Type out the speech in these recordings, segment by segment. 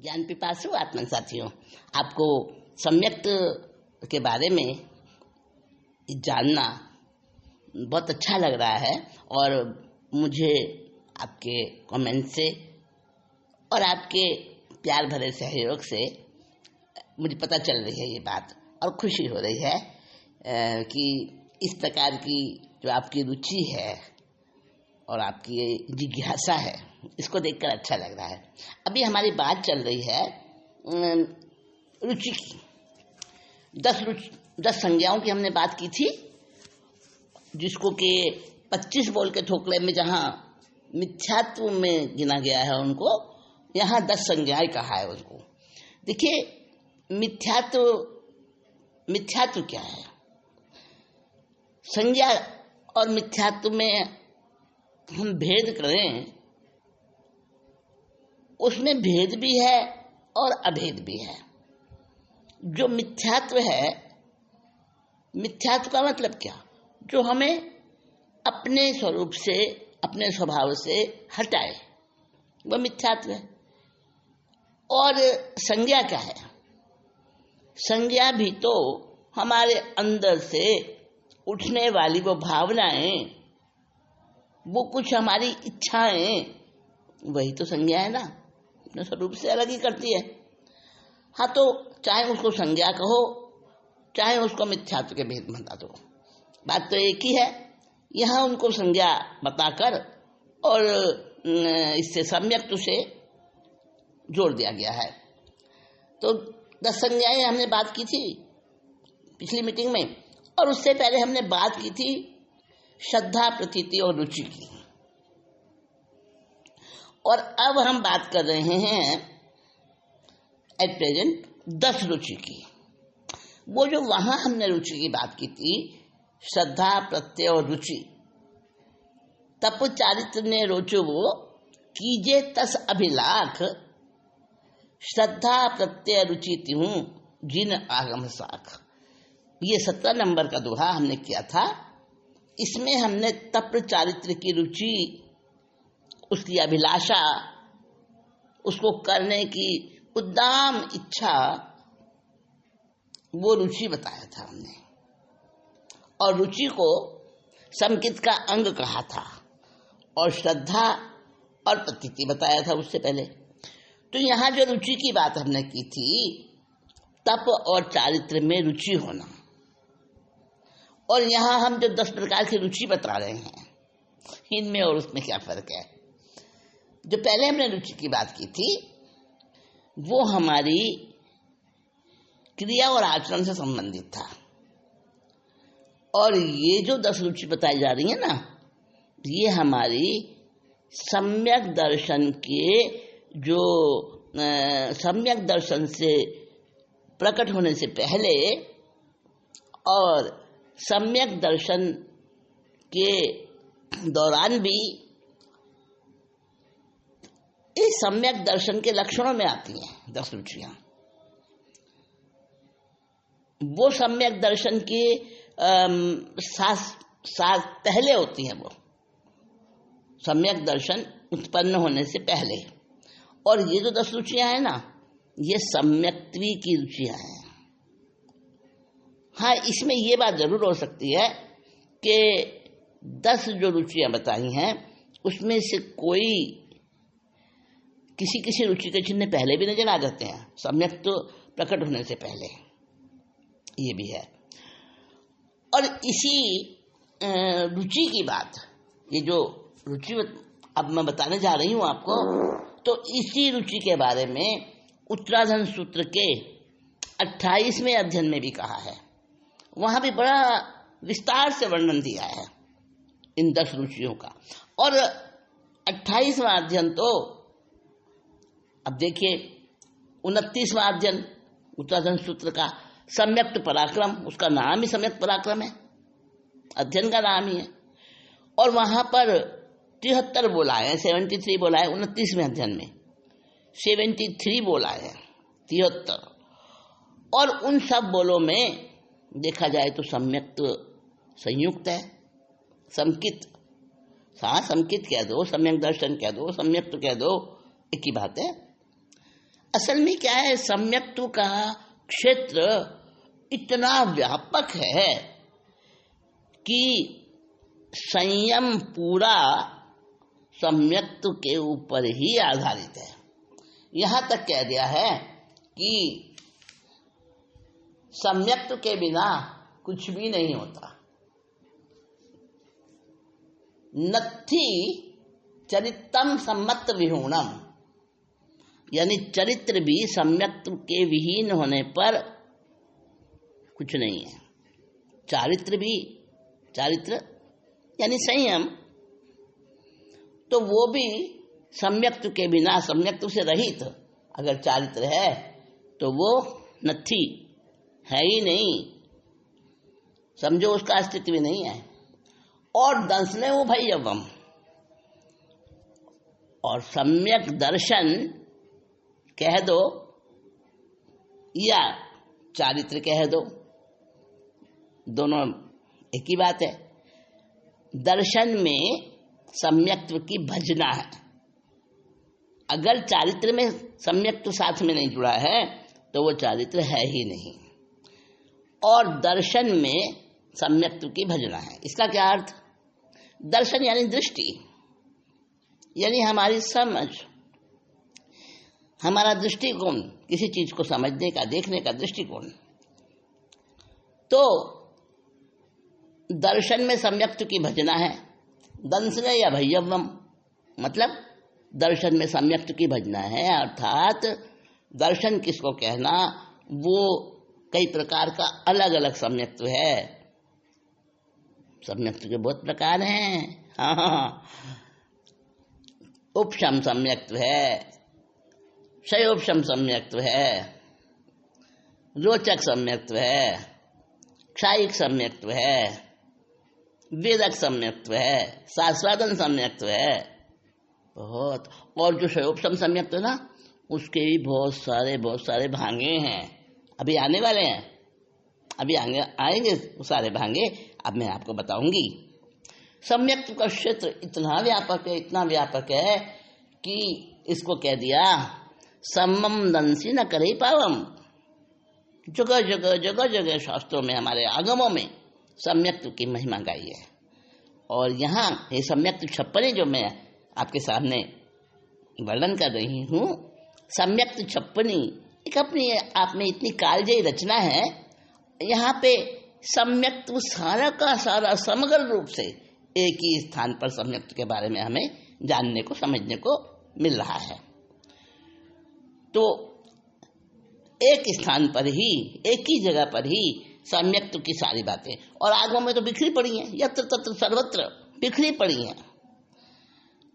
ज्ञान पिपासु आत्मन साथियों, आपको सम्यक के बारे में जानना बहुत अच्छा लग रहा है और मुझे आपके कमेंट से और आपके प्यार भरे सहयोग से मुझे पता चल रही है ये बात और खुशी हो रही है कि इस प्रकार की जो आपकी रुचि है और आपकी ये जिज्ञासा है, इसको देखकर अच्छा लग रहा है। अभी हमारी बात चल रही है रुचि की। 10 संज्ञाओं की हमने बात की थी, जिसको कि 25 बोल के ठोकले में जहाँ मिथ्यात्व में गिना गया है उनको, यहाँ 10 संज्ञाएं कहा है उसको। देखिए, मिथ्यात्व क्या है? संज्ञा और मिथ्यात्व में हम भेद करें, उसमें भेद भी है और अभेद भी है। जो मिथ्यात्व है, मिथ्यात्व का मतलब क्या? जो हमें अपने स्वरूप से, अपने स्वभाव से हटाए, वह मिथ्यात्व है। और संज्ञा क्या है? संज्ञा भी तो हमारे अंदर से उठने वाली वो भावनाएं, वो कुछ हमारी इच्छाएं, वही तो संज्ञा है ना, अपने स्वरूप से अलग ही करती है। हाँ, तो चाहे उसको संज्ञा कहो, चाहे उसको मिथ्यात्व के भेद बता दो, बात तो एक ही है। यहाँ उनको संज्ञा बताकर और इससे सम्यक से जोड़ दिया गया है। तो 10 संज्ञाएं हमने बात की थी पिछली मीटिंग में, और उससे पहले हमने बात की थी श्रद्धा, प्रतीति और रुचि की। और अब हम बात कर रहे हैं एट प्रेजेंट 10 रुचि की। वो जो वहां हमने रुचि की बात की थी, श्रद्धा, प्रत्यय और रुचि। तप चारित्र ने रोचो वो कीजे तस अभिलाख, श्रद्धा प्रत्यय रुचि तिहूं जिन आगम साख। ये 17 नंबर का दोहा हमने किया था। इसमें हमने तप चारित्र की रुचि, उसकी अभिलाषा, उसको करने की उद्दाम इच्छा, वो रुचि बताया था हमने। और रुचि को समकित का अंग कहा था, और श्रद्धा और प्रतीति बताया था उससे पहले। तो यहाँ जो रुचि की बात हमने की थी, तप और चारित्र में रुचि होना। और यहाँ हम जो 10 प्रकार की रुचि बता रहे हैं, इनमें और उसमें क्या फर्क है? जो पहले हमने रुचि की बात की थी, वो हमारी क्रिया और आचरण से संबंधित था। और ये जो 10 रुचि बताई जा रही है ना, ये हमारी सम्यक दर्शन के, जो सम्यक दर्शन से प्रकट होने से पहले और सम्यक दर्शन के दौरान भी, इस सम्यक दर्शन के लक्षणों में आती हैं 10 रुचियां। वो सम्यक दर्शन के साथ पहले होती हैं, वो सम्यक दर्शन उत्पन्न होने से पहले। और ये जो 10 रुचियां हैं ना, ये सम्यक्त्वी की रुचियां हैं। हाँ, इसमें ये बात जरूर हो सकती है कि 10 जो रुचियां बताई हैं, उसमें से कोई किसी रुचि के चिन्ह पहले भी नजर आ जाते हैं, सम्यक तो प्रकट होने से पहले, ये भी है। और इसी रुचि की बात, ये जो रुचि अब मैं बताने जा रही हूं आपको, तो इसी रुचि के बारे में उत्तराधन सूत्र के 28वें अध्ययन में भी कहा है। वहां भी बड़ा विस्तार से वर्णन दिया है इन 10 रुचियों का। और 28वां अध्ययन तो, अब देखिए, 29वां अध्ययन उत्तराधन सूत्र का सम्यक्त पराक्रम, उसका नाम ही सम्यक्त पराक्रम है, अध्ययन का नाम ही है। और वहां पर 73 बोला है, 73 बोला है 29वें अध्ययन में, 73 बोला है, 73। और उन सब बोलों में देखा जाए तो सम्यक्त संयुक्त है, समकित। हाँ, समकित कह दो, सम्यक दर्शन कह दो, सम्यक्त कह दो, एक ही बात है। असल में क्या है, सम्यक्त्व का क्षेत्र इतना व्यापक है कि संयम पूरा सम्यक्त्व के ऊपर ही आधारित है। यहाँ तक कह दिया है कि सम्यक्त्व के बिना कुछ भी नहीं होता। नत्थि चरित्रम सम्मत विहूणम, यानी चरित्र भी सम्यक्त्व के विहीन होने पर कुछ नहीं है। चारित्र यानी संयम, तो वो भी सम्यक्त्व के बिना, सम्यक्त्व से रहित अगर चारित्र है तो वो नत्थि है ही नहीं, समझो उसका अस्तित्व भी नहीं है। और दंसने वो भैयवम, और सम्यक दर्शन कह दो या चारित्र कह दो, दोनों एक ही बात है। दर्शन में सम्यक्त्व की भजना है। अगर चारित्र में सम्यक्त्व साथ में नहीं जुड़ा है तो वो चारित्र है ही नहीं। और दर्शन में सम्यक्त्व की भजना है। इसका क्या अर्थ? दर्शन यानी दृष्टि, यानी हमारी समझ, हमारा दृष्टिकोण, किसी चीज को समझने का, देखने का दृष्टिकोण। तो दर्शन में सम्यक्त्व की भजना है। दंसने या भैयवम मतलब दर्शन में सम्यक्त्व की भजना है, अर्थात दर्शन किसको कहना, वो कई प्रकार का अलग अलग सम्यक्त्व है। सम्यक्त्व के बहुत प्रकार हैं। हाँ, उपशम सम्यक्त्व है, क्षयोपशम सम्यक्त्व है, रोचक सम्यक्त्व है, क्षायिक सम्यक्त्व है, वेदक सम्यक्त्व है, शास्त्रादन सम्यक्त्व है, बहुत। और जो क्षयोपशम सम्यक्त्व है ना, उसके भी बहुत सारे भांगे हैं, अभी आने वाले हैं, अभी आएंगे वो सारे भांगे, अब मैं आपको बताऊंगी। सम्यक्त्व का क्षेत्र इतना व्यापक है कि इसको कह दिया सम्मम दंसी न करे पावम। जगह जगह शास्त्रों में, हमारे आगमों में सम्यक्त्व की महिमा गाई है। और यहाँ ये सम्यक्त्व 56 जो मैं आपके सामने वर्णन कर रही हूँ, सम्यक्त्व 56 एक अपनी आप में इतनी कालजयी रचना है। यहाँ पे सम्यक्त्व सारा का सारा समग्र रूप से एक ही स्थान पर सम्यक्त्व के बारे में हमें जानने को, समझने को मिल रहा है। तो एक स्थान पर ही, एक ही जगह पर ही सम्यक्त्व की सारी बातें, और आगमों में तो बिखरी पड़ी हैं, यत्र तत्र सर्वत्र बिखरी पड़ी हैं।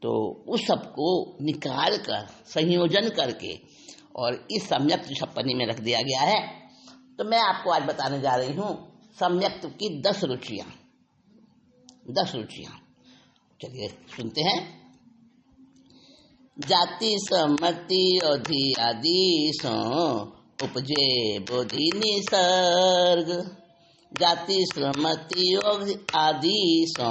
तो उस सबको निकाल कर, संयोजन करके और इस सम्यक्त्व 56 में रख दिया गया है। तो मैं आपको आज बताने जा रही हूँ सम्यक्त्व की 10 रुचियाँ। 10 रुचियाँ, चलिए सुनते हैं। जाति समति अधि आदि सो उपजे बोधि निसर्ग। जाति समति आदि सो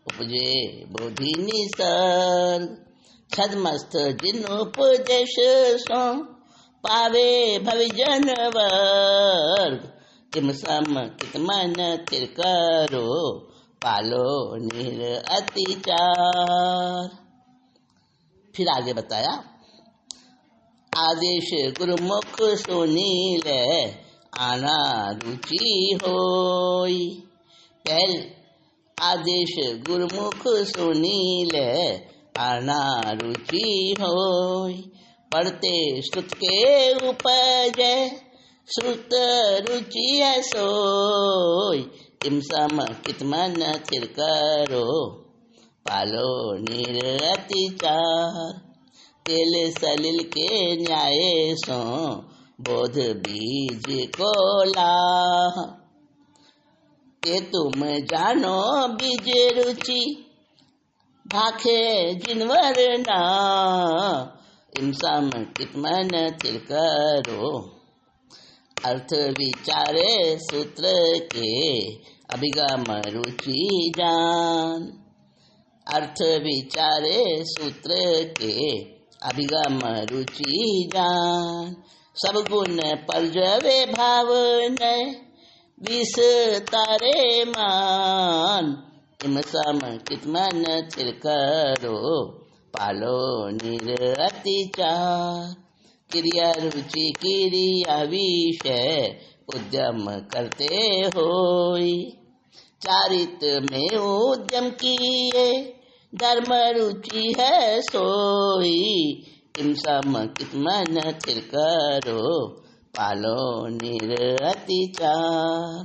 उपजे बोधि निसर्ग। छदमस्त जिन उपदेश सो पावे भविजन वर्ग। तिम सम कित मन थिर करो पालो निर अतिचार। फिर आगे बताया, आदेश गुरुमुख सुनील आना रुचि होई। पहल आदेश गुरुमुख सुनील आना रुचि होई। पढ़ते श्रुत के उपज श्रुत रुचि है सोई। तिम सम कित मन थिर करो पालो निर अतिचार। तिल सलिल के न्याय सो बोध बीज को लाह। के तुम जानो बीज रुचि भाखे जिनवर ना। इमसम कित मन थिर करो अर्थ विचारे सूत्र के अभिगम रुचि जान। अर्थ विचारे सूत्र के अभिगम रुचि जान, सब गुण परजवे भाव नय, विस्तारे मान, इम सम कित मन थिर करो, पालो निरअति चार, क्रिया रुचि क्रिया विषय, उद्यम करते होई, चारित में उद्यम किए, धर्म रुचि है सोई, इम सम कित मन थिर करो, पालो निरअति चार,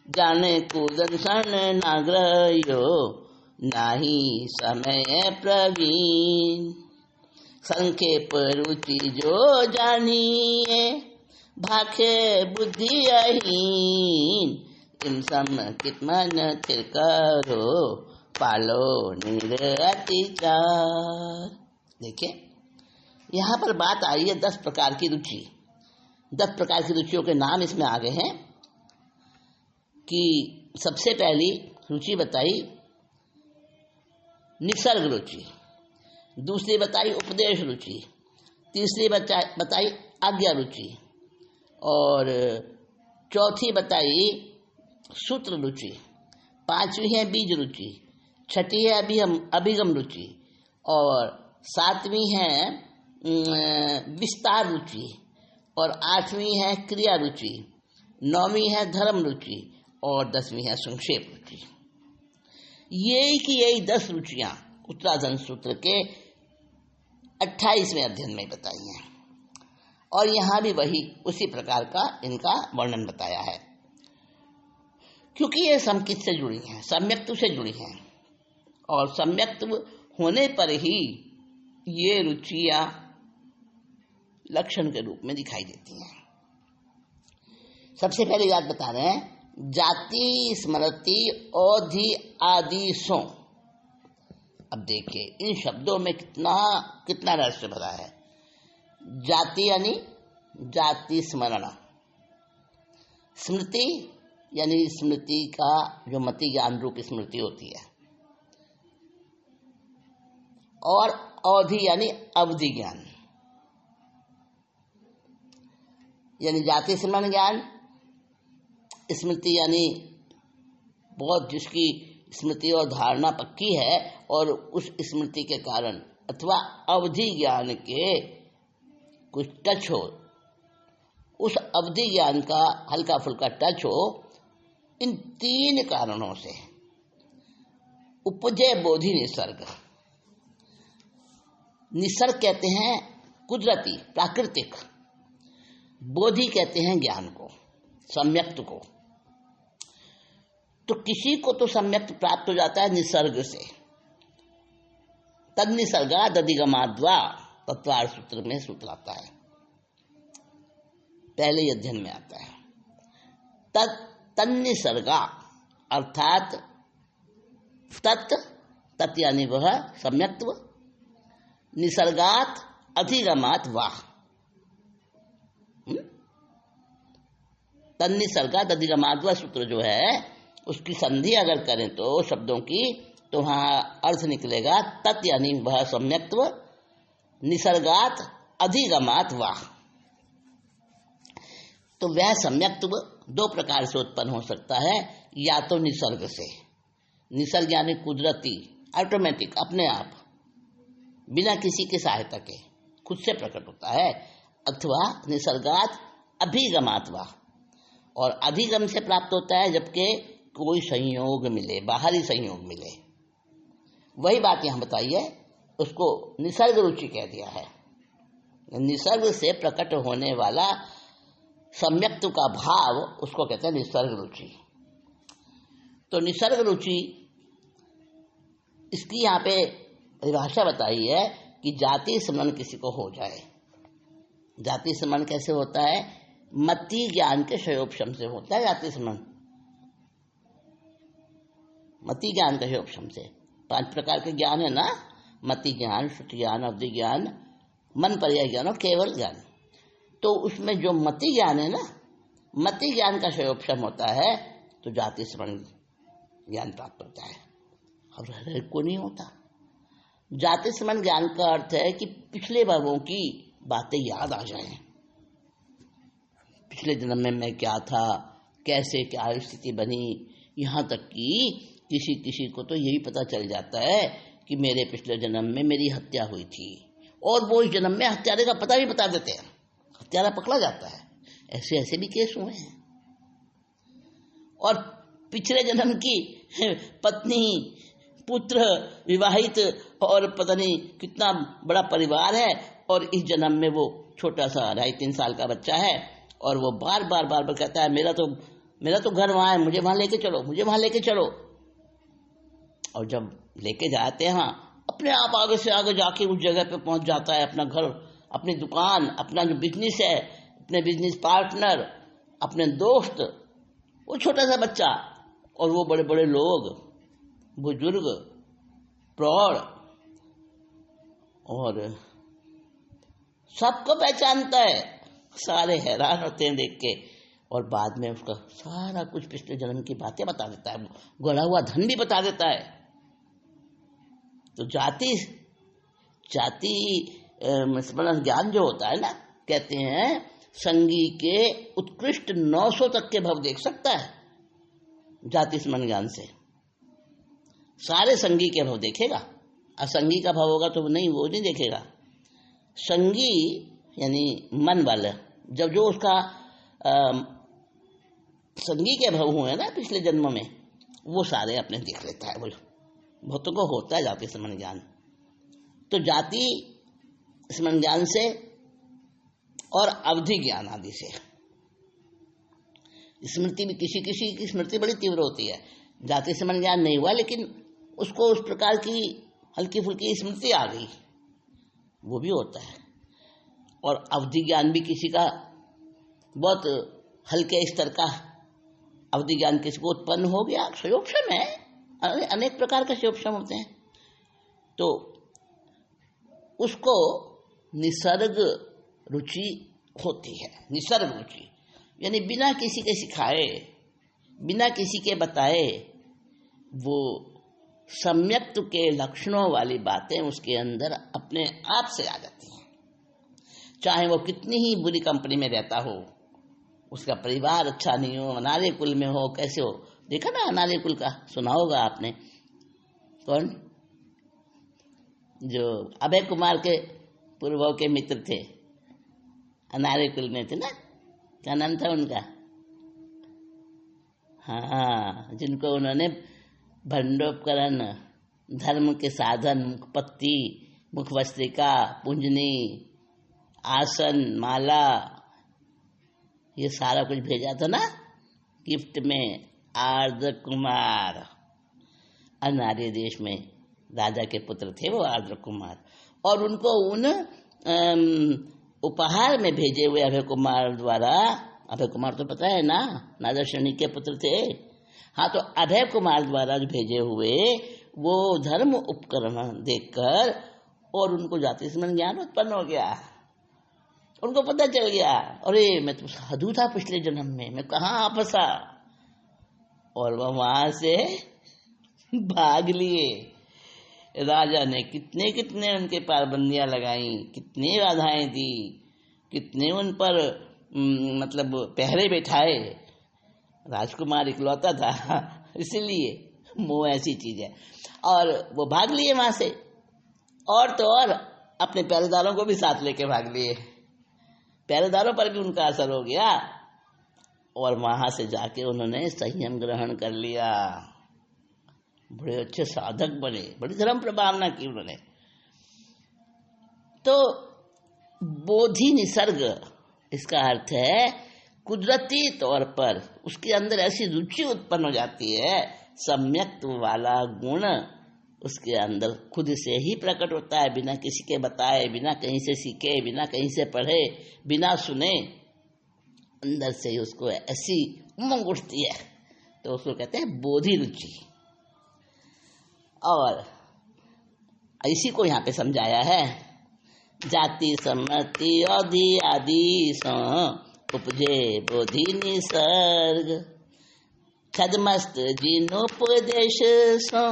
जाने कूदन सन नाग्रयो, नाही समय प्रवीण, संक्षेप रुचि जो जानिए, भाखे बुद्धि अहीन, इम सम कित मन थिर करो, पालो निरअति चार। देखिए यहाँ पर बात आई है 10 प्रकार की रुचि। 10 प्रकार की रुचियों के नाम इसमें आ गए हैं कि सबसे पहली रुचि बताई निसर्ग रुचि, दूसरी बताई उपदेश रुचि, तीसरी बताई आज्ञा रुचि, और चौथी बताई सूत्र रुचि, पांचवी है बीज रुचि, छठी है अभिगम रुचि, और सातवीं है विस्तार रुचि, और आठवीं है क्रिया रुचि, नौवीं है धर्म रुचि, और 10वीं है संक्षेप रुचि। यही 10 रुचियां उत्तराधन सूत्र के 28वें अध्ययन में बताई हैं, और यहाँ भी वही उसी प्रकार का इनका वर्णन बताया है, क्योंकि ये समकित से जुड़ी हैं, सम्यक्त्व से जुड़ी हैं, और सम्यक्त्व होने पर ही ये रुचियां लक्षण के रूप में दिखाई देती हैं। सबसे पहले बात बता रहे हैं, जाति स्मृति औधि आदि सो। अब देखिए इन शब्दों में कितना रहस्य भरा है। जाति यानी जाति स्मरण, स्मृति यानी स्मृति का जो मति ज्ञान रूप स्मृति होती है, और अवधि यानी अवधि ज्ञान, यानी जाति स्मरण ज्ञान, स्मृति यानी बहुत जिसकी स्मृति और धारणा पक्की है और उस स्मृति के कारण अथवा अवधि ज्ञान के कुछ टच हो, उस अवधि ज्ञान का हल्का फुल्का टच हो, इन 3 कारणों से उपजे बोधि निसर्ग। निसर्ग कहते हैं कुदरती प्राकृतिक, बोधि कहते हैं ज्ञान को, सम्यक्त को। तो किसी को तो सम्यक्त प्राप्त हो जाता है निसर्ग से, तद निसर्गा दधिगमाद्वा तत्वार सूत्र में सूत्र आता है, पहले ही अध्ययन में आता है। तन्निसर्गा अर्थात तत् यानी वह सम्यक्त्व, निसर्गात अधिगमात वाह, तन्निसर्गात अधिगमात वाह सूत्र जो है उसकी संधि अगर करें तो शब्दों की, तो वहां अर्थ निकलेगा तत् यानी वह सम्यक्त्व, निसर्गात अधिगमात वाह। तो वह सम्यक्त्व 2 प्रकार से उत्पन्न हो सकता है, या तो निसर्ग से, निसर्ग यानी कुदरती ऑटोमेटिक अपने आप बिना किसी की सहायता के खुद से प्रकट होता है, अथवा निसर्गात अभिगमात वाह, और अधिगम से प्राप्त होता है जबकि कोई संयोग मिले, बाहरी संयोग मिले। वही बात यहाँ बताई है, उसको निसर्ग रुचि कह दिया है। निसर्ग से प्रकट होने वाला सम्यक्त्व का भाव उसको कहते हैं निसर्ग रुचि। तो निसर्ग रुचि इसकी यहाँ पे परिभाषा बताई है कि जाति स्मरण किसी को हो जाए। जाति स्मरण कैसे होता है? मति ज्ञान के क्षयोपशम से होता है जाति स्मरण। मति ज्ञान का क्षयोपशम से 5 प्रकार के ज्ञान है ना, मति ज्ञान, श्रुति ज्ञान, अवधि ज्ञान, मन पर्याय ज्ञान और केवल ज्ञान। तो उसमें जो मति ज्ञान है ना, मति ज्ञान का क्षयोपशम होता है तो जाति स्मरण ज्ञान प्राप्त होता है, और हर एक को नहीं होता। जाति समान ज्ञान का अर्थ है कि पिछले भावों की बातें याद आ जाएं। पिछले जन्म में मैं क्या था, कैसे क्या स्थिति बनी, यहाँ तक कि किसी किसी को तो यही पता चल जाता है कि मेरे पिछले जन्म में मेरी हत्या हुई थी, और वो इस जन्म में हत्यारे का पता भी बता देते हैं, हत्यारा पकड़ा जाता है। ऐसे ऐसे भी केस हुए हैं। और पिछले जन्म की पत्नी, पुत्र, विवाहित और पता नहीं कितना बड़ा परिवार है, और इस जन्म में वो छोटा सा 2.5-3 साल का बच्चा है, और वो बार बार कहता है मेरा तो घर वहाँ है, मुझे वहाँ लेके चलो, मुझे वहाँ लेके चलो। और जब लेके जाते हैं अपने आप आगे से आगे जाके उस जगह पे पहुँच जाता है, अपना घर, अपनी दुकान, अपना जो बिजनेस है, अपने बिजनेस पार्टनर, अपने दोस्त, वो छोटा सा बच्चा, और वो बड़े बड़े लोग, बुजुर्ग, प्रौढ़, और सबको पहचानता है। सारे हैरान होते हैं देख के, और बाद में उसका सारा कुछ पिछले जन्म की बातें बता देता है, गड़ा हुआ धन भी बता देता है। तो जाति स्मरण ज्ञान जो होता है ना, कहते हैं संगी के उत्कृष्ट 900 तक के भव देख सकता है। जाति स्मरण ज्ञान से सारे संगी के भव देखेगा। असंगी का भाव होगा तो वो नहीं देखेगा। संगी यानी मन वाला, जब जो उसका संगी के भव हुए ना पिछले जन्म में, वो सारे अपने देख लेता है। वो बहुतों को होता है जाति स्मरण ज्ञान। तो जाति स्मरण ज्ञान से और अवधि ज्ञान आदि से स्मृति भी, किसी किसी की स्मृति बड़ी तीव्र होती है, जाति स्मरण ज्ञान नहीं हुआ लेकिन उसको उस प्रकार की हल्की फुल्की स्मृति आ गई, वो भी होता है। और अवधि ज्ञान भी किसी का बहुत हल्के स्तर का अवधि ज्ञान किसी को उत्पन्न हो गया, संयोगक्षम है, अनेक प्रकार के संयोगक्षम होते हैं। तो उसको निसर्ग रुचि होती है। निसर्ग रुचि यानी बिना किसी के सिखाए, बिना किसी के बताए, वो सम्यक्त्व के लक्षणों वाली बातें उसके अंदर अपने आप से आ जाती हैं। चाहे वो कितनी ही बुरी कंपनी में रहता हो, उसका परिवार अच्छा नहीं हो, अनार्य कुल में हो, कैसे हो, देखा ना अनार्य कुल का, सुना होगा आपने। कौन? जो अभय कुमार के पूर्वों के मित्र थे, अनार्य कुल में थे ना, क्या नाम था उनका? हाँ, जिनको उन्होंने भंडोपकरण, धर्म के साधन, मुखपत्ति, मुखवस्त्रिका, पुंजनी, आसन, माला, ये सारा कुछ भेजा था ना गिफ्ट में। आर्द्र कुमार, अनार्य देश में राजा के पुत्र थे वो आर्द्र कुमार, और उनको उन उपहार में भेजे हुए अभय कुमार द्वारा, अभय कुमार तो पता है ना, नारद श्रेणी के पुत्र थे। हाँ, तो अभय कुमार द्वारा जो भेजे हुए वो धर्म उपकरण देखकर और उनको जाति स्मरण ज्ञान उत्पन्न हो गया। उनको पता चल गया, अरे मैं तो साधु था पिछले जन्म में, मैं कहाँ फंसा, और वह वहां से भाग लिए। राजा ने कितने कितने उनके पाबंदियां लगाई, कितने बाधाएं दी, कितने उन पर मतलब पहरे बैठाए। राजकुमार इकलौता था, इसीलिए मोह ऐसी चीज है। और वो भाग लिए वहां से, और तो और अपने पहरेदारों को भी साथ लेके भाग लिए। पहरेदारों पर भी उनका असर हो गया, और वहां से जाके उन्होंने संयम ग्रहण कर लिया। बड़े अच्छे साधक बने, बड़ी धर्म प्रभावना की उन्होंने। तो बोधि निसर्ग, इसका अर्थ है कुदरती तौर पर उसके अंदर ऐसी रुचि उत्पन्न हो जाती है, सम्यक्त्व वाला गुण उसके अंदर खुद से ही प्रकट होता है, बिना किसी के बताए, बिना कहीं से सीखे, बिना कहीं से पढ़े, बिना सुने, अंदर से ही उसको ऐसी उमंग उठती है। तो उसको कहते हैं बोधि रुचि। और इसी को यहाँ पे समझाया है, जाति सम्मति अवधि आदि सो उपजे बोधि निसर्ग, छदमस्त जिनोपदेश सो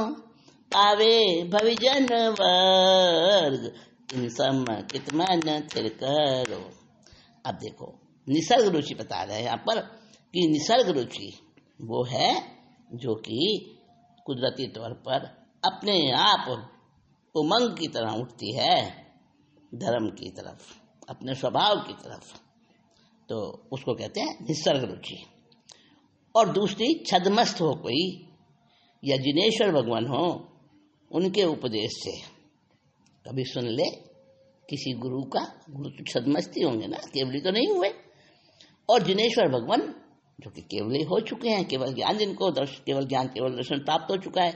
आवे भविजन वर्ग, इन सम कित मन थिर करो। अब देखो निसर्ग रुचि बता रहे हैं यहाँ पर कि निसर्ग रुचि वो है जो कि कुदरती तौर पर अपने आप उमंग की तरह उठती है धर्म की तरफ, अपने स्वभाव की तरफ, तो उसको कहते हैं निसर्ग रुचि। और दूसरी छद्मस्त हो कोई या जिनेश्वर भगवान हो, उनके उपदेश से कभी सुन ले किसी गुरु का, गुरु तो छद्मस्ती होंगे ना, केवली तो नहीं हुए। और जिनेश्वर भगवान जो कि केवली हो चुके हैं, केवल ज्ञान जिनको केवल ज्ञान केवल दर्शन प्राप्त हो चुका है,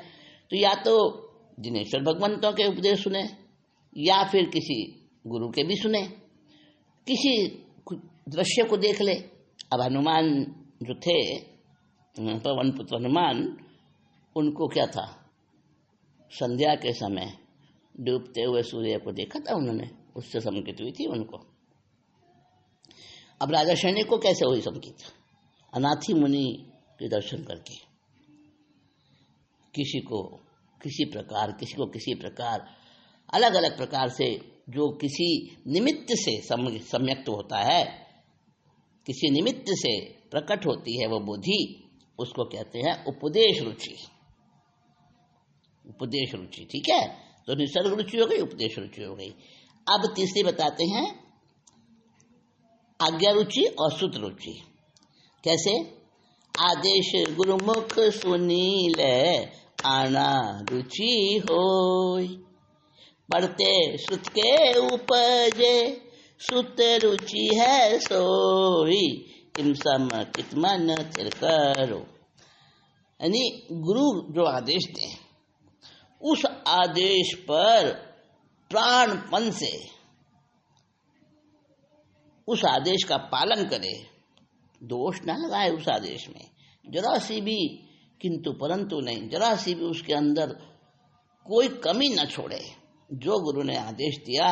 तो या तो जिनेश्वर भगवंतों के उपदेश सुने या फिर किसी गुरु के भी सुने, किसी दृश्य को देख ले। अब हनुमान जो थे, पवन पुत्र हनुमान, उनको क्या था, संध्या के समय डूबते हुए सूर्य को देखा था उन्होंने, उससे संकित हुई थी उनको। अब राजा शनि को कैसे हुई संकित, अनाथी मुनि के दर्शन करके, किसी को किसी प्रकार अलग अलग प्रकार से जो किसी निमित्त से सम्यक्त होता है, किसी निमित्त से प्रकट होती है वो बुद्धि, उसको कहते हैं उपदेश रुचि। उपदेश रुचि, ठीक है। तो निसर्ग रुचि हो गई, उपदेश रुचि हो गई। अब तीसरी बताते हैं आज्ञा रुचि और सुत रुचि। कैसे, आदेश गुरुमुख सुनील आना रुचि होय, पढ़ते सुत के उपजे सुत रुचि है सोई, किम सम कित मन थिर करो। यानी गुरु जो आदेश दें उस आदेश पर प्राणपन से उस आदेश का पालन करे, दोष ना लगाए उस आदेश में, जरा सी भी किंतु परंतु नहीं, जरा सी भी उसके अंदर कोई कमी न छोड़े। जो गुरु ने आदेश दिया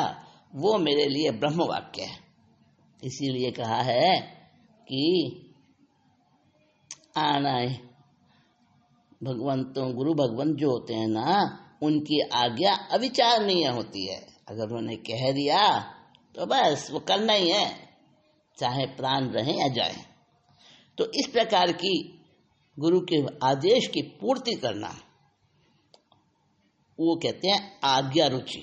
वो मेरे लिए ब्रह्म वाक्य है। इसीलिए कहा है कि आना है भगवंतों, गुरु भगवंत जो होते हैं ना, उनकी आज्ञा अविचारणीय होती है। अगर उन्होंने कह दिया तो बस वो करना ही है, चाहे प्राण रहे या जाए। तो इस प्रकार की गुरु के आदेश की पूर्ति करना, वो कहते हैं आज्ञा रुचि,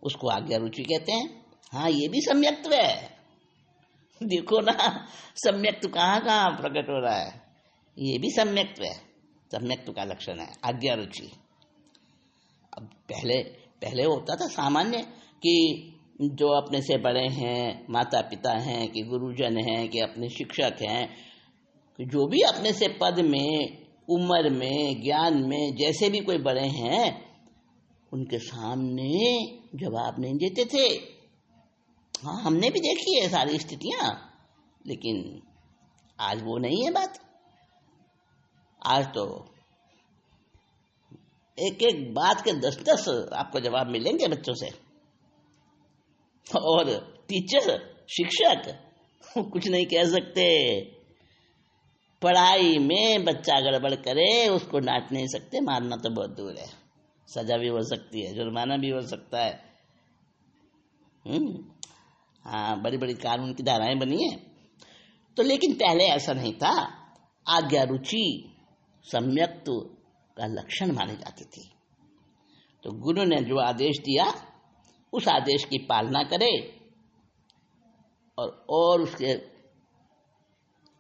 उसको आज्ञा रुचि कहते हैं। हाँ, ये भी सम्यक्त्व है। देखो ना, सम्यक्त्व कहाँ कहाँ प्रकट हो रहा है, ये भी सम्यक्त्व है, सम्यक्त्व का लक्षण है आज्ञा रुचि। अब पहले होता था सामान्य कि जो अपने से बड़े हैं, माता पिता हैं, कि गुरुजन हैं, कि अपने शिक्षक हैं, कि जो भी अपने से पद में, उम्र में, ज्ञान में जैसे भी कोई बड़े हैं, उनके सामने जवाब नहीं देते थे। हाँ, हमने भी देखी है सारी स्थितियां, लेकिन आज वो नहीं है बात। आज तो एक एक बात के 10-10 आपको जवाब मिलेंगे बच्चों से, और टीचर, शिक्षक कुछ नहीं कह सकते। पढ़ाई में बच्चा गड़बड़ करे, उसको डांट नहीं सकते, मारना तो बहुत दूर है, सजा भी हो सकती है, जुर्माना भी हो सकता है। हाँ, बड़ी बड़ी कानून की धाराएं बनी है। तो लेकिन पहले ऐसा नहीं था। आज्ञा रुचि सम्यक्त्व का लक्षण मानी जाती थी। तो गुरु ने जो आदेश दिया उस आदेश की पालना करे, और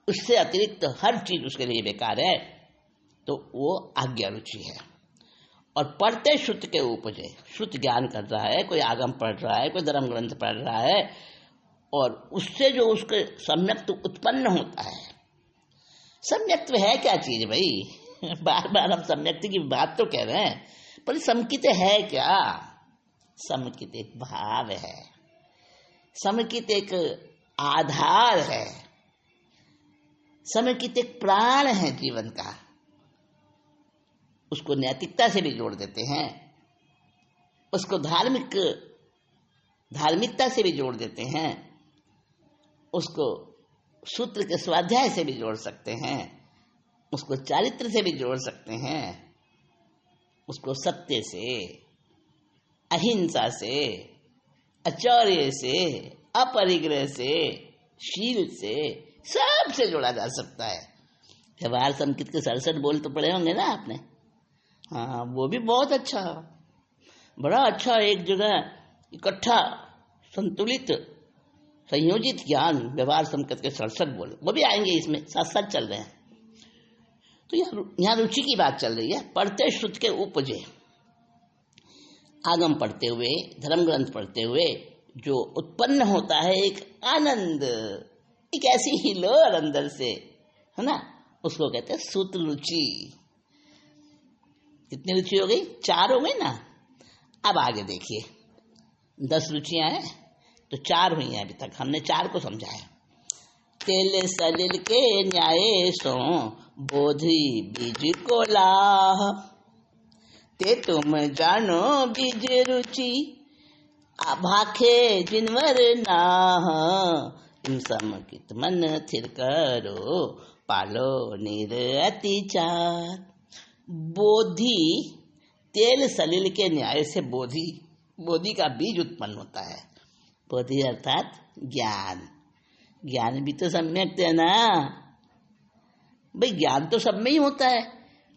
उससे अतिरिक्त हर चीज उसके लिए बेकार है, तो वो आज्ञा रुचि है। और पढ़ते श्रुत के उपजे, श्रुत ज्ञान कर रहा है, कोई आगम पढ़ रहा है, कोई धर्म ग्रंथ पढ़ रहा है, और उससे जो उसके सम्यक्त्व उत्पन्न होता है। सम्यक्त्व है क्या चीज भाई? बार बार हम सम्यक्त्व की बात तो कह रहे हैं, पर समकित है क्या? समकित एक भाव है, समकित एक आधार है, समकित एक प्राण है जीवन का। उसको नैतिकता से भी जोड़ देते हैं, उसको धार्मिकता से भी जोड़ देते हैं, उसको सूत्र के स्वाध्याय से भी जोड़ सकते हैं, उसको चारित्र से भी जोड़ सकते हैं, उसको सत्य से, अहिंसा से, अचौर्य से, अपरिग्रह से, शील से, सब से जोड़ा जा सकता है। व्यवहार संकेत के 67 बोल तो पढ़े होंगे ना आपने। हाँ, वो भी बहुत अच्छा, बड़ा अच्छा, एक जगह इकट्ठा संतुलित संयोजित ज्ञान, व्यवहार संकेत के 67 बोल, वो भी आएंगे इसमें, साथ साथ चल रहे हैं। तो यहाँ रुचि की बात चल रही है। पढ़ते श्रुत के उपजे, आगम पढ़ते हुए, धर्म ग्रंथ पढ़ते हुए जो उत्पन्न होता है एक आनंद, एक ऐसी ही लहर अंदर से, है ना, उसको कहते हैं सूत्र रुचि। कितनी रुचि हो गई? 4 हो गई ना। अब आगे देखिए, 10 रुचियां हैं तो 4 हुई हैं अभी तक, हमने 4 को समझाया। तेल सलिल के न्याय सो बोधि बीज को लाह, ते तुम जानो बीज रुचि भाखे जिनवर नाह, तुम समकित मन थिर करो पालो निर अतिचार। बोधि, तेल सलिल के न्याय से बोधि, बोधि का बीज उत्पन्न होता है। बोधि अर्थात ज्ञान। ज्ञान भी तो सम्यक है ना भाई, ज्ञान तो सब में ही होता है,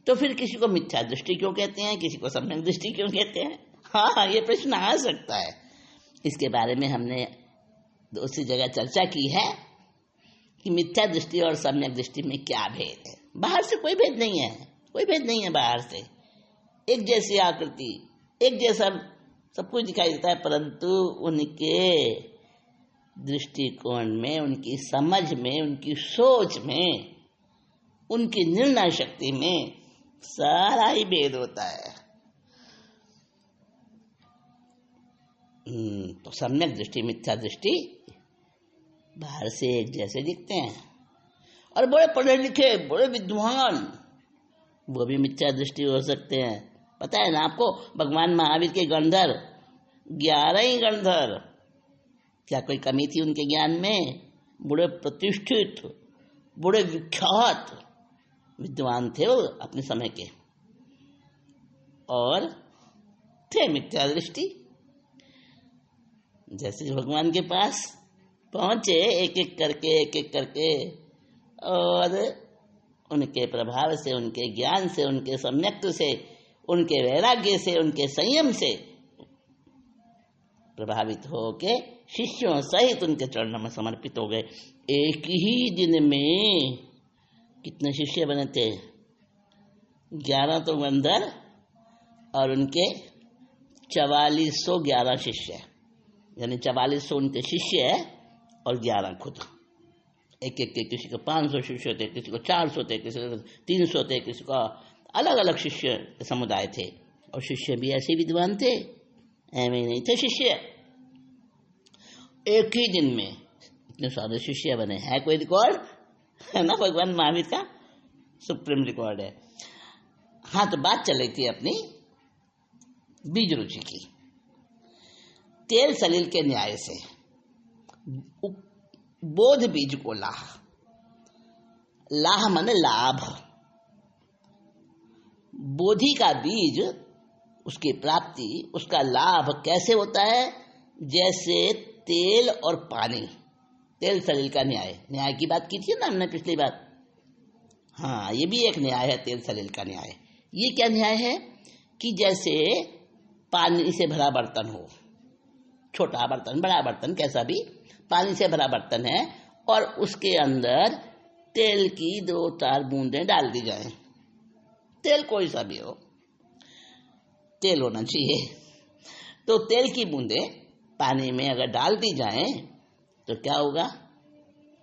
तो फिर किसी को मिथ्या दृष्टि क्यों कहते हैं, किसी को सम्यक दृष्टि क्यों कहते हैं? हाँ, ये प्रश्न आ सकता है। इसके बारे में हमने दूसरी जगह चर्चा की है कि मिथ्या दृष्टि और सम्यक दृष्टि में क्या भेद है। बाहर से कोई भेद नहीं है, कोई भेद नहीं है। बाहर से एक जैसी आकृति, एक जैसा सब कुछ दिखाई देता है, परंतु उनके दृष्टिकोण में, उनकी समझ में, उनकी सोच में, उनकी निर्णय शक्ति में सारा ही भेद होता है। तो सम्यक दृष्टि, मिथ्या दृष्टि, बाहर से एक जैसे दिखते हैं, और बड़े पढ़े लिखे, बड़े विद्वान, वो भी मिथ्या दृष्टि हो सकते हैं। पता है ना आपको, भगवान महावीर के गणधर 11 ही गणधर, क्या कोई कमी थी उनके ज्ञान में? बड़े प्रतिष्ठित, बड़े विख्यात विद्वान थे वो अपने समय के, और थे मिथ्या दृष्टि। जैसे भगवान के पास पहुंचे एक एक करके, और उनके प्रभाव से, उनके ज्ञान से, उनके सम्यक्त्व से, उनके वैराग्य से, उनके संयम से प्रभावित होके शिष्यों सहित उनके चरणों में समर्पित हो गए। एक ही दिन में कितने शिष्य बने थे? 11 तो गंधर, और उनके 4411 शिष्य, यानी 4400 उनके शिष्य है और 11 खुद। एक एक के, किसी को 500 शिष्य थे, किसी को 400 थे, किसी को 300 थे, किसी को अलग अलग शिष्य समुदाय थे। और शिष्य भी ऐसे विद्वान थे, ऐਵੇਂ नहीं थे शिष्य। एक ही दिन में इतने सारे शिष्य बने। है कोई रिकॉर्ड? है ना, भगवान महावीर का सुप्रीम रिकॉर्ड है। हाँ, तो बात चल रही थी अपनी बीज रुचि की। तेल सलिल के न्याय से बोध बीज को लाह, लाह माने लाभ। बोधि का बीज, उसकी प्राप्ति, उसका लाभ कैसे होता है? जैसे तेल और पानी। तेल सलिल का न्याय, न्याय की बात की थी ना हमने पिछली बार। हाँ, ये भी एक न्याय है, तेल सलिल का न्याय। ये क्या न्याय है कि जैसे पानी से भरा बर्तन हो, छोटा बर्तन, बड़ा बर्तन, कैसा भी, पानी से भरा बर्तन है, और उसके अंदर तेल की 2-4 बूंदें डाल दी जाएं। तेल कोई सा भी हो, तेल होना चाहिए। तो तेल की बूंदें पानी में अगर डाल दी जाएं तो क्या होगा?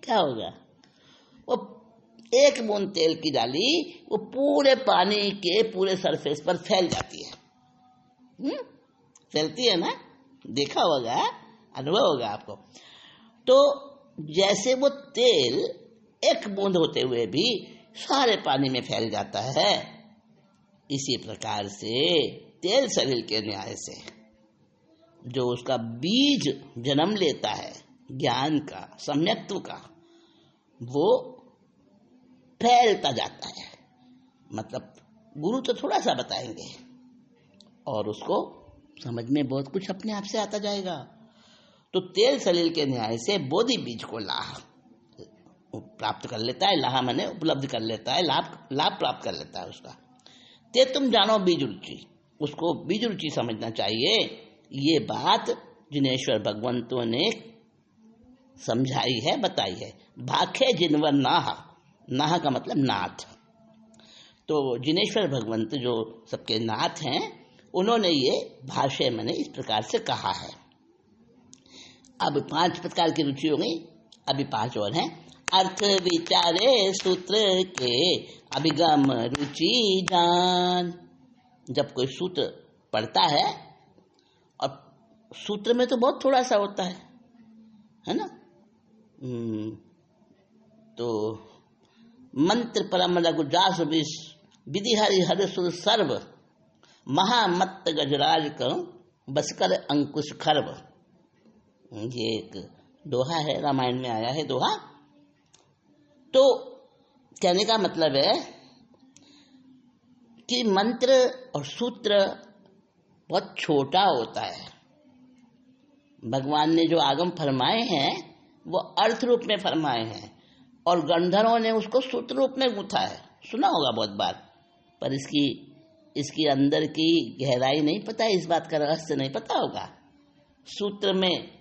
क्या होगा? वो एक बूंद तेल की डाली, वो पूरे पानी के पूरे सरफेस पर फैल जाती है। फैलती है ना, देखा होगा, अनुभव होगा आपको। तो जैसे वो तेल एक बूंद होते हुए भी सारे पानी में फैल जाता है, इसी प्रकार से तेल सलिल के न्याय से जो उसका बीज जन्म लेता है ज्ञान का, सम्यक्त्व का, वो फैलता जाता है। मतलब गुरु तो थोड़ा सा बताएंगे, और उसको समझ में बहुत कुछ अपने आप से आता जाएगा। तो तेल सलील के न्याय से बोधि बीज को लाह प्राप्त कर लेता है। लाह माने उपलब्ध कर लेता है, लाभ प्राप्त कर लेता है उसका। ते तुम जानो बीज रुचि, उसको बीज रुचि समझना चाहिए। ये बात जिनेश्वर भगवंतों ने समझाई है, बताई है। भाखे जिनवर नाह, नाह का मतलब नाथ। तो जिनेश्वर भगवंत जो सबके नाथ हैं, उन्होंने ये भाष्य मैंने इस प्रकार से कहा है। अब 5 प्रकार की रुचि हो गई, अभी 5 और हैं। अर्थ विचारे सूत्र के अभिगम रुचि जान। जब कोई सूत्र पढ़ता है, और सूत्र में तो बहुत थोड़ा सा होता है ना। तो मंत्र परम लघु जास विष विधि हरि हर सुर सर्व महामत्त गजराज करो बसकर अंकुश खर्व। ये एक दोहा है, रामायण में आया है दोहा। तो कहने का मतलब है कि मंत्र और सूत्र बहुत छोटा होता है। भगवान ने जो आगम फरमाए हैं वो अर्थ रूप में फरमाए हैं, और गंधर्वों ने उसको सूत्र रूप में गूंथा है। सुना होगा बहुत बार, पर इसकी अंदर की गहराई नहीं पता, इस बात का रहस्य नहीं पता होगा। सूत्र में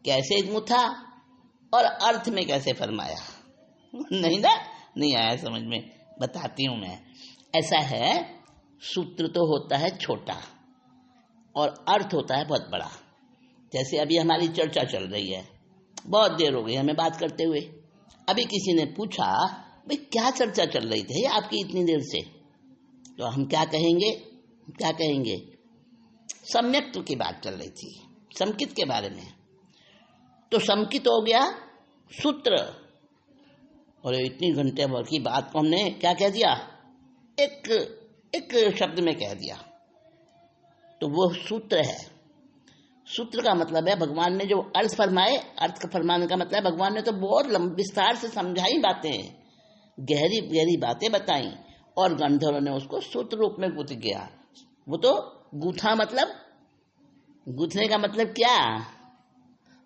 कैसे गूंथा और अर्थ में कैसे फरमाया, नहीं ना, नहीं आया समझ में, बताती हूं मैं। ऐसा है, सूत्र तो होता है छोटा और अर्थ होता है बहुत बड़ा। जैसे अभी हमारी चर्चा चल रही है, बहुत देर हो गई हमें बात करते हुए। अभी किसी ने पूछा, भाई क्या चर्चा चल रही थी आपकी इतनी देर से? तो हम क्या कहेंगे? सम्यक्त्व की बात चल रही थी, समकित के बारे में। तो समकित हो गया सूत्र, और इतनी घंटे भर की बात को हमने क्या कह दिया, एक शब्द में कह दिया। तो वो सूत्र है। सूत्र का मतलब है भगवान ने जो अर्थ फरमाए, अर्थ का फरमाने का मतलब है भगवान ने तो बहुत विस्तार से समझाई बातें, गहरी गहरी बातें बताई, और गंधर्व ने उसको सूत्र रूप में गूंथ गया। वो तो गूंथा मतलब, गूंथने का मतलब क्या?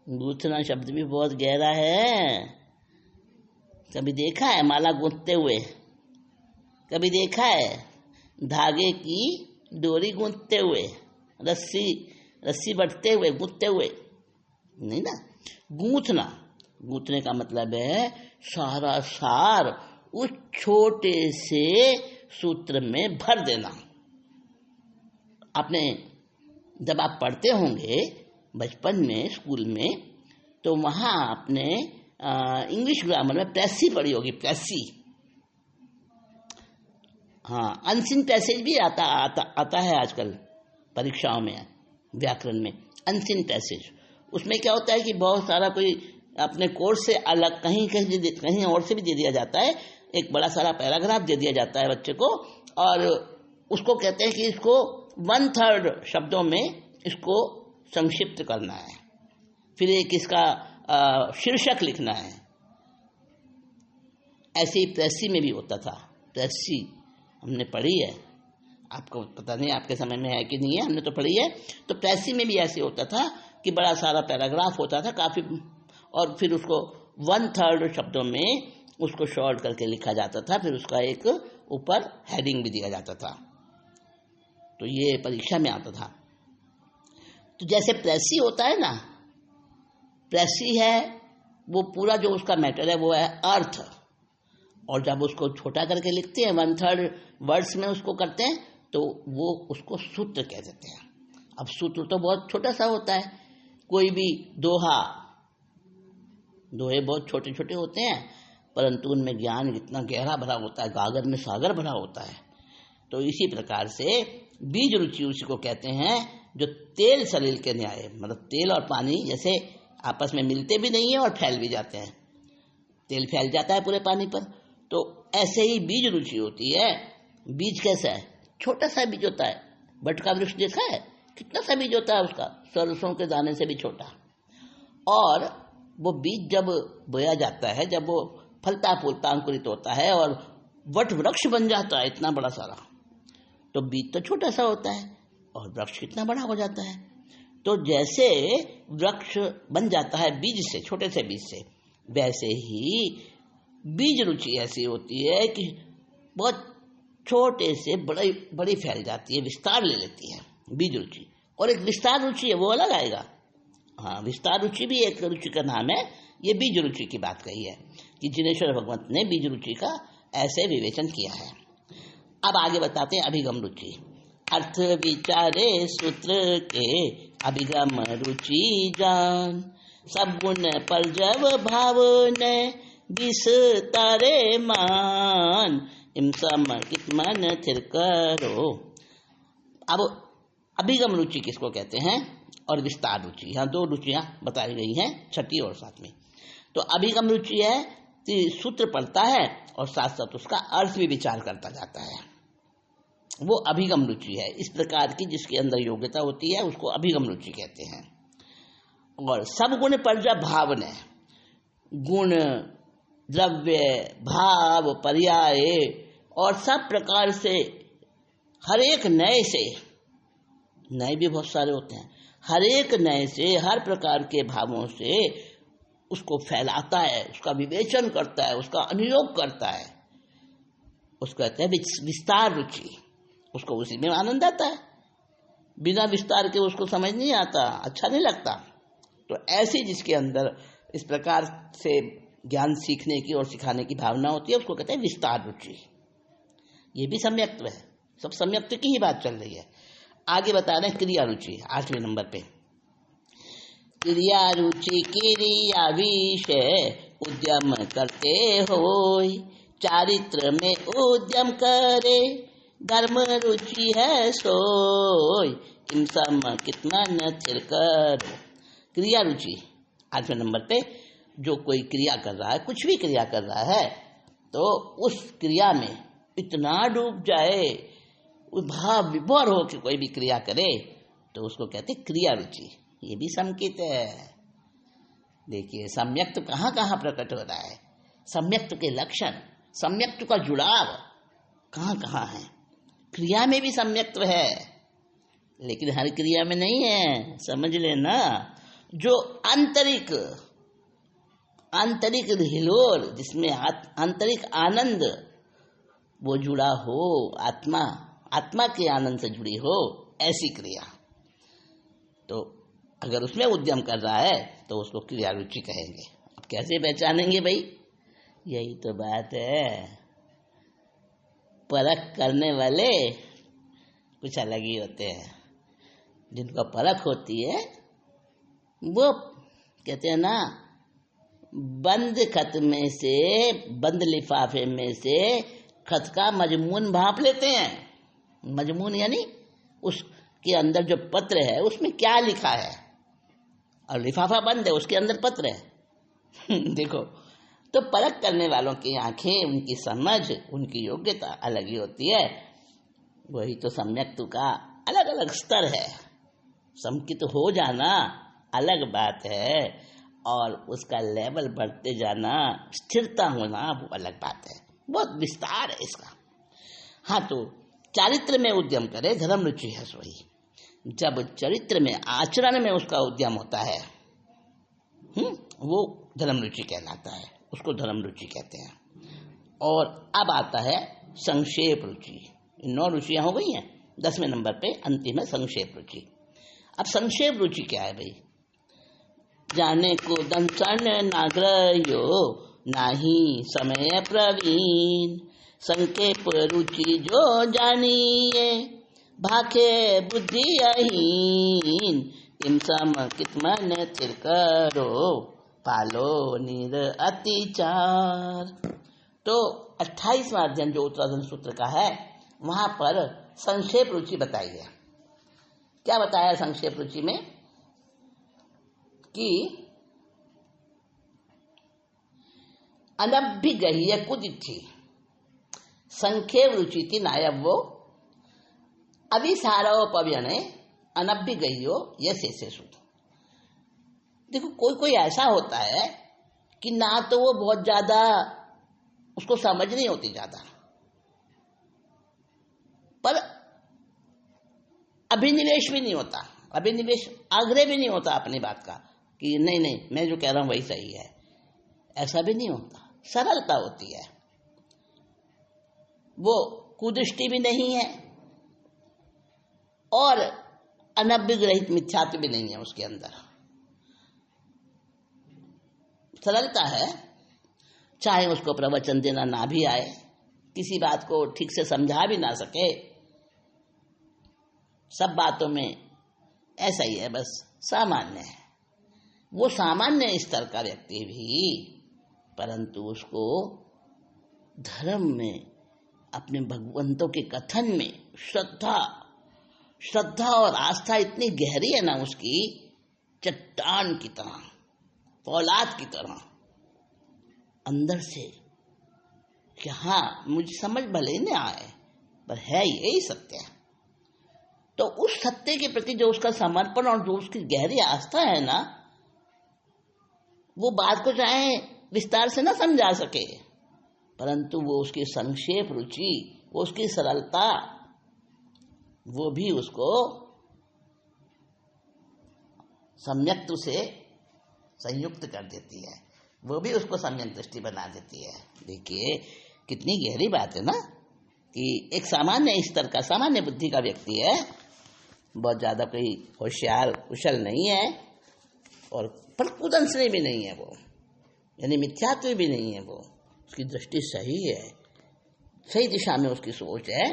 गूंथना शब्द भी बहुत गहरा है। कभी देखा है माला गूंथते हुए? कभी देखा है धागे की डोरी गूंथते हुए, रस्सी बटते हुए, गूंथते हुए? नहीं ना। गूंथने का मतलब है सारा सार उस छोटे से सूत्र में भर देना। आपने जब आप पढ़ते होंगे बचपन में स्कूल में, तो वहां आपने इंग्लिश ग्रामर में प्रेसी पढ़ी होगी, प्रेसी। हाँ, अनसीन पैसेज भी आता है आजकल परीक्षाओं में, व्याकरण में अनसीन पैसेज। उसमें क्या होता है कि बहुत सारा कोई अपने कोर्स से अलग कहीं और से भी दे दिया जाता है, एक बड़ा सारा पैराग्राफ दे दिया जाता है बच्चे को, और उसको कहते हैं कि इसको 1/3 शब्दों में इसको संक्षिप्त करना है, फिर एक इसका शीर्षक लिखना है। ऐसे ही प्रेसी में भी होता था। प्रेसी हमने पढ़ी है, आपको पता नहीं आपके समय में है कि नहीं है, हमने तो पढ़ी है। तो प्रेसी में भी ऐसे होता था कि बड़ा सारा पैराग्राफ होता था काफ़ी, और फिर उसको 1/3 शब्दों में उसको शॉर्ट करके लिखा जाता था, फिर उसका एक ऊपर हेडिंग भी दिया जाता था। तो ये परीक्षा में आता था। तो जैसे प्रेसी होता है ना, प्रेसी है वो पूरा जो उसका मैटर है वो है अर्थ, और जब उसको छोटा करके लिखते हैं 1/3 वर्ड्स में उसको करते हैं, तो वो उसको सूत्र कह देते हैं। अब सूत्र तो बहुत छोटा सा होता है, कोई भी दोहे बहुत छोटे छोटे होते हैं, परंतु उनमें ज्ञान इतना गहरा भरा होता है, गागर में सागर भरा होता है। तो इसी प्रकार से बीज रुचि उसी को कहते हैं जो तेल सलील के न्याय, मतलब तेल और पानी जैसे आपस में मिलते भी नहीं है और फैल भी जाते हैं। तेल फैल जाता है पूरे पानी पर, तो ऐसे ही बीज रुचि होती है। बीज कैसा है? छोटा सा बीज होता है। बट का वृक्ष देखा है कितना सा बीज होता है उसका, सरसों के दाने से भी छोटा। और वो बीज जब बोया जाता है, जब वो फलता फूलता अंकुरित होता है और वट वृक्ष बन जाता है इतना बड़ा सारा, तो बीज तो छोटा सा होता है, और वृक्ष कितना बड़ा हो जाता है। तो जैसे वृक्ष बन जाता है बीज से, छोटे से बीज से, वैसे ही बीज रुचि ऐसी होती है कि बहुत छोटे से बड़ी फैल जाती है, विस्तार ले लेती है बीज रुचि। और एक विस्तार रुचि है, वो अलग आएगा। हाँ, विस्तार रुचि भी एक रुचि का नाम है। ये बीज रुचि की बात कही है कि जिनेश्वर भगवंत ने बीज रुचि का ऐसे विवेचन किया है। अब आगे बताते हैं अभिगम रुचि। अर्थ विचारे सूत्र के अभिगम रुचि जान, सब गुण पर जब भाव ने विस्तारे मान, इम समकित मन थिर करो। अब अभिगम रुचि किसको कहते हैं और विस्तार रुचि, यहाँ दो रुचियां बताई गई हैं, छठी और सातवीं। तो अभिगम रुचि है कि सूत्र पढ़ता है और साथ साथ उसका अर्थ भी विचार करता जाता है, वो अभिगम रुचि है। इस प्रकार की जिसके अंदर योग्यता होती है उसको अभिगम रुचि कहते हैं। और सब गुण पर जब भाव ने, गुण, द्रव्य, भाव, पर्याय और सब प्रकार से हर एक नए से, नए भी बहुत सारे होते हैं, हर एक नए से, हर प्रकार के भावों से उसको फैलाता है, उसका विवेचन करता है, उसका अनुयोग करता है, उसको कहते हैं विस्तार रुचि। उसको उसी में आनंद आता है, बिना विस्तार के उसको समझ नहीं आता, अच्छा नहीं लगता। तो ऐसी जिसके अंदर इस प्रकार से ज्ञान सीखने की और सिखाने की भावना होती है उसको कहते हैं विस्तार रुचि। ये भी सम्यक्त्व है, सब सम्यक्त्व की ही बात चल रही है। आगे बता रहे हैं क्रिया रुचि, 8वें नंबर पे। क्रिया रुचि क्रिया विषय उद्यम करते होय, चारित्र में उद्यम करे धर्म रुचि है सोय, इन समकित मन थिर करो। क्रिया रुचि 8वें नंबर पे, जो कोई क्रिया कर रहा है, कुछ भी क्रिया कर रहा है, तो उस क्रिया में इतना डूब जाए, भाव विभोर हो कि कोई भी क्रिया करे, तो उसको कहते क्रिया रुचि। ये भी समकित है। देखिए सम्यक्त्व कहाँ कहाँ प्रकट हो रहा है, सम्यक्त्व के लक्षण, सम्यक्त्व का जुड़ाव कहाँ कहाँ है। क्रिया में भी सम्यक्त्व है, लेकिन हर क्रिया में नहीं है, समझ लेना। जो आंतरिक हिलोर, जिसमें आंतरिक आनंद वो जुड़ा हो, आत्मा के आनंद से जुड़ी हो, ऐसी क्रिया, तो अगर उसमें उद्यम कर रहा है तो उसको क्रिया रुचि कहेंगे। अब कैसे पहचानेंगे भाई, यही तो बात है। परख करने वाले कुछ अलग ही होते हैं। जिनको परख होती है वो कहते हैं ना, बंद खत में से, बंद लिफाफे में से खत का मजमून भांप लेते हैं। मजमून यानी उसके अंदर जो पत्र है उसमें क्या लिखा है, और लिफाफा बंद है, उसके अंदर पत्र है। देखो, तो परख करने वालों की आंखें, उनकी समझ, उनकी योग्यता अलग ही होती है। वही तो सम्यक्त्व का अलग अलग स्तर है। समकित हो जाना अलग बात है, और उसका लेवल बढ़ते जाना, स्थिरता होना, वो अलग बात है। बहुत विस्तार है इसका। हाँ, तो चारित्र में उद्यम करे धर्म रुचि है सोई। जब चरित्र में, आचरण में उसका उद्यम होता है, वो धर्म रुचि कहलाता है, उसको धर्म रुचि कहते हैं। और अब आता है संक्षेप रुचि। 9 रुचियां हो गई हैं, 10वें नंबर पे अंतिम है संक्षेप रुचि। अब संक्षेप रुचि क्या है भाई? जाने को दंसन नाग्रयो नाही समय प्रवीण, संक्षेप रुचि जो जानिए भाखे बुद्धि अहीन, इम समकित मन थिर करो पालो निर अतिचार। तो 28वां अध्ययन जो उत्तराधन सूत्र का है, वहां पर संक्षेप रुचि बताई है। क्या बताया संक्षेप रुचि में? कि अनभिगह्य कुदिति संक्षेप रुचि थी नायवो अभिसारोपव्यने अनभिगह्यो यशेषु। देखो, कोई कोई ऐसा होता है कि ना तो वो बहुत ज्यादा, उसको समझ नहीं होती ज्यादा, पर अभिनिवेश भी नहीं होता, अभिनिवेश आग्रह भी नहीं होता अपनी बात का कि नहीं नहीं मैं जो कह रहा हूं वही सही है, ऐसा भी नहीं होता। सरलता होती है, वो कुदृष्टि भी नहीं है और अनभिग्रहित मिथ्यात्व भी नहीं है उसके अंदर। सरलता है, चाहे उसको प्रवचन देना ना भी आए, किसी बात को ठीक से समझा भी ना सके, सब बातों में ऐसा ही है, बस सामान्य है। वो सामान्य स्तर का व्यक्ति भी, परंतु उसको धर्म में, अपने भगवंतों के कथन में श्रद्धा और आस्था इतनी गहरी है ना उसकी, चट्टान की तरह, फौलाद की तरह अंदर से कि हाँ मुझे समझ भले ही नहीं आए पर है यही सत्य है। तो उस सत्य के प्रति जो उसका समर्पण और जो उसकी गहरी आस्था है ना, वो बात को चाहे विस्तार से ना समझा सके, परंतु वो उसकी संक्षेप रुचि, वो उसकी सरलता, वो भी उसको सम्यक्त्व से संयुक्त कर देती है, वो भी उसको सम्यक दृष्टि बना देती है। देखिए कितनी गहरी बात है ना, कि एक सामान्य स्तर का, सामान्य बुद्धि का व्यक्ति है, बहुत ज़्यादा कोई होशियार कुशल नहीं है और पर कुदंसनी भी नहीं है वो, यानी मिथ्यात्व भी नहीं है वो, उसकी दृष्टि सही है, सही दिशा में उसकी सोच है,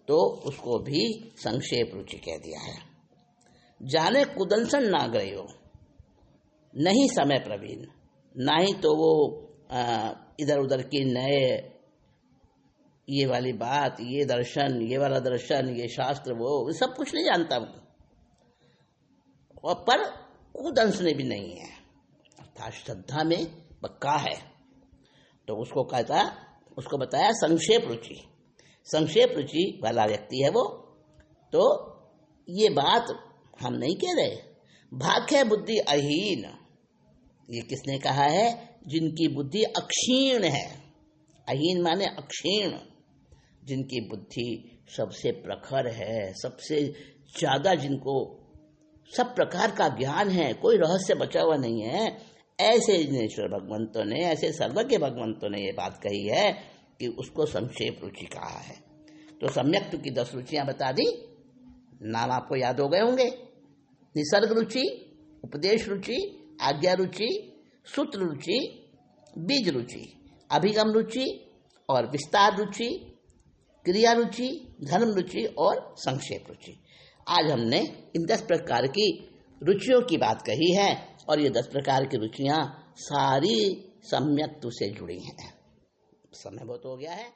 तो उसको भी संक्षेप रुचि कह दिया है। जाने कुदंसन ना ग्रयो, नहीं समय प्रवीण, ना ही तो वो इधर उधर की नए ये वाली बात, ये दर्शन, ये वाला दर्शन, ये शास्त्र, वो सब कुछ नहीं जानता वो, और पर कुदंसने भी नहीं है, अर्थात श्रद्धा में पक्का है। तो उसको कहता, उसको बताया संक्षेप रुचि, संक्षेप रुचि वाला व्यक्ति है वो। तो ये बात हम नहीं कह रहे, भाग्य है बुद्धि अहीन, ये किसने कहा है? जिनकी बुद्धि अक्षीण है, अहीन माने अक्षीण, जिनकी बुद्धि सबसे प्रखर है, सबसे ज्यादा जिनको सब प्रकार का ज्ञान है, कोई रहस्य बचा हुआ नहीं है, ऐसे ईश्वर भगवंतों ने, ऐसे सर्वज्ञ भगवंतों ने ये बात कही है कि उसको संक्षेप रुचि कहा है। तो सम्यक्त्व की 10 रुचियां बता दी, नाम आपको याद हो गए होंगे। निसर्ग रुचि, उपदेश रुचि, आज्ञा रुचि, सूत्र रुचि, बीज रुचि, अभिगम रुचि और विस्तार रुचि, क्रिया रुचि, धर्म रुचि और संक्षेप रुचि। आज हमने इन 10 प्रकार की रुचियों की बात कही है और ये 10 प्रकार की रुचियां सारी सम्यक्त्व से जुड़ी हैं। समय बहुत हो गया है।